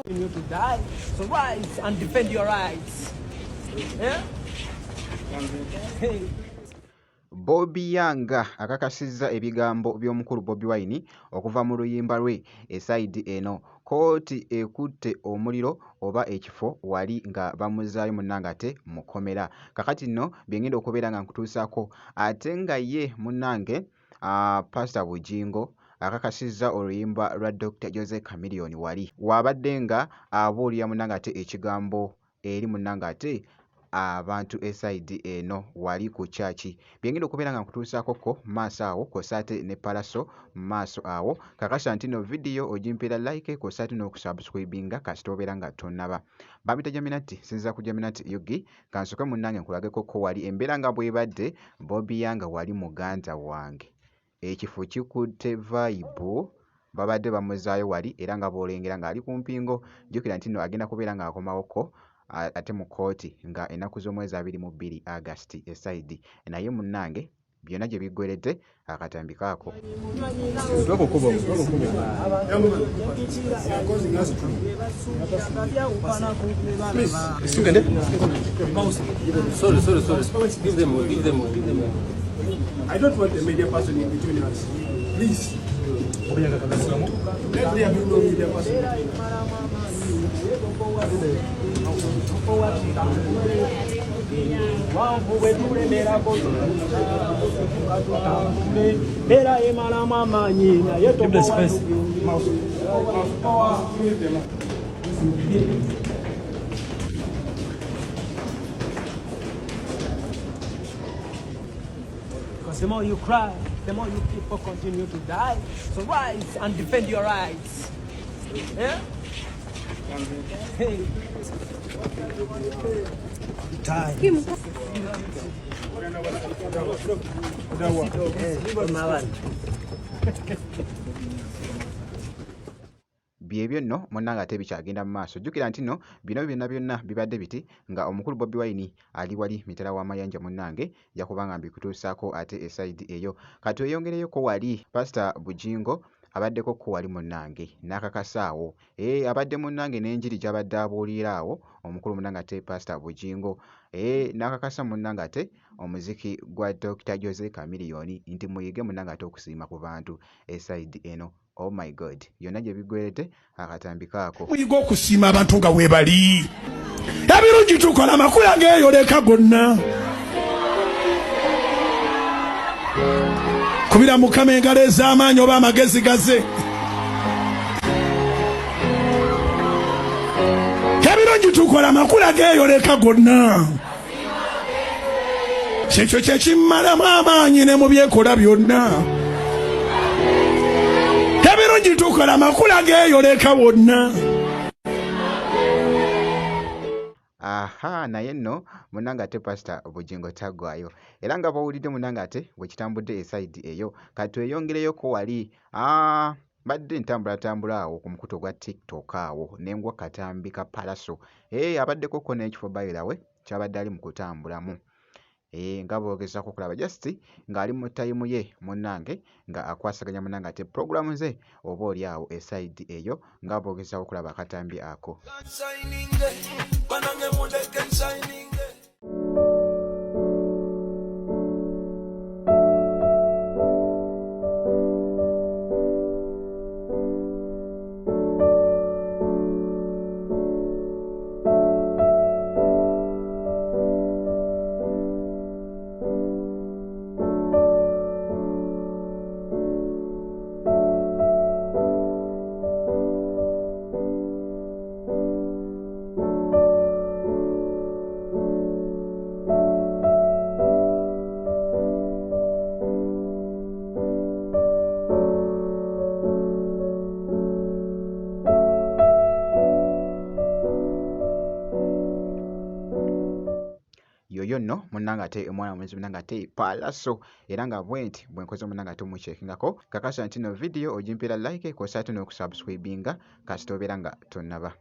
You to die, so rise and defend your rights. Yeah? Hey. Bobby Yanga akakasizza ebigambo by'omukulu Bobi Wine okuva mu luyimba lwe esayidi eno. Kooti ekutte omuliro oba ekifo wali nga bamuzaayo munnange ate mukomera. Kakati nno byengenda okubeera nga nkutuusaako ate nga ye munnange Pastor Bugingo akakasizza oluyimba lwa Dr. Jose Chameleone wali wabadde nga abuulira munnange ate ekigambo eri munnange ate abantu esayidi eno wali ku kyaki. Byengenda okubeera nga nkutuusaako ko maaso awo kosaate ne palaso maaso awo. Kakasa nti no vidiyo ogimpeera like kosaate n'okusubscribinga kasita obeera nga tonnaba. Bamita Jaminati sinza ku Jaminati Yugi kansoke munnange nkulageko ko wali embeera nga bwebadde Bobby Yanga wali muganda wange. Ekifo kikutte vibe babadde bamuzaayo wali era nga bw'olengera ng'ali ku mpingo jjukira nti nno agenda kubeera ng'akomawoko ate mu kooti nga ennaku z'omwezi 22 August esayidi naye munnange byonna gye biggweredde akatambi kaako. I don't want a media person in between us. Please. Let there be no media person. Give the space. Because the more you cry, the more you people continue to die. So rise and defend your rights. Yeah? Hey. Time. Byebyo nno munnange ate bikyagenda mu maaso. Jjukira nti nno bino byonna bibadde biti nga omukulu Bobi Wine ali wali mitala w'amayanja munnange jakuba nga mbikutuusaako ate esayidi eyo. Kati oyongereyoko wali Pastor Bugingo abaddeko ko wali munnange n'akakasaawo abadde munnange n'enjiri gy'abadde abuulira awo omukulu munnange ate Pastor Bugingo n'akakasa munnange ate omuziki gwa Dr. Jose Chameleone nti muyige munnange ate okusiima ku bantu esayidi eno. Oh my God, yonna gye biggweredde akatambi kaako. Muyiga okusiima abantu nga weebali. Ebirungi tukola amakulu ageeyoleka gonna. Kubira Mukama engalo ez'amaanyi oba amagezi gaze. Ebirungi tukola amakulu ageeyoleka gonna. Kyekyo kye kimmalamu amaanyi ne mu byekola byonna. Ebirungi tukola amakulu ageeyoleka wonna. Aha, naye nno munnange ate Pastor Bugingo taggwayo era nga bw'owulidde munnange ate bwe kitambudde esayidi eyo kati oyongereyoko wali badde ntambula awo ku mukuto gwa TikTok awo nengwa katambi ka palaso abaddeko ko n'ekifo bayirawe kyabadde ali mu kutambulamu nga bw'ogezaako okulaba just ng'ali mu tayimu ye munnange nga akwasaganya munnange ate puroguramu ze oba oli awo esayidi eyo nga bw'ogezaako okulaba akatambi ako. Yoyo nno munnange ate omwana omulenzi munnange ate palaso era nga bwenti bwenkoze munnange ate omukyekingako kakasa nti no vidiyo ogimpeera like kosa ate n'okusubscribinga kasita obeera nga tonnaba.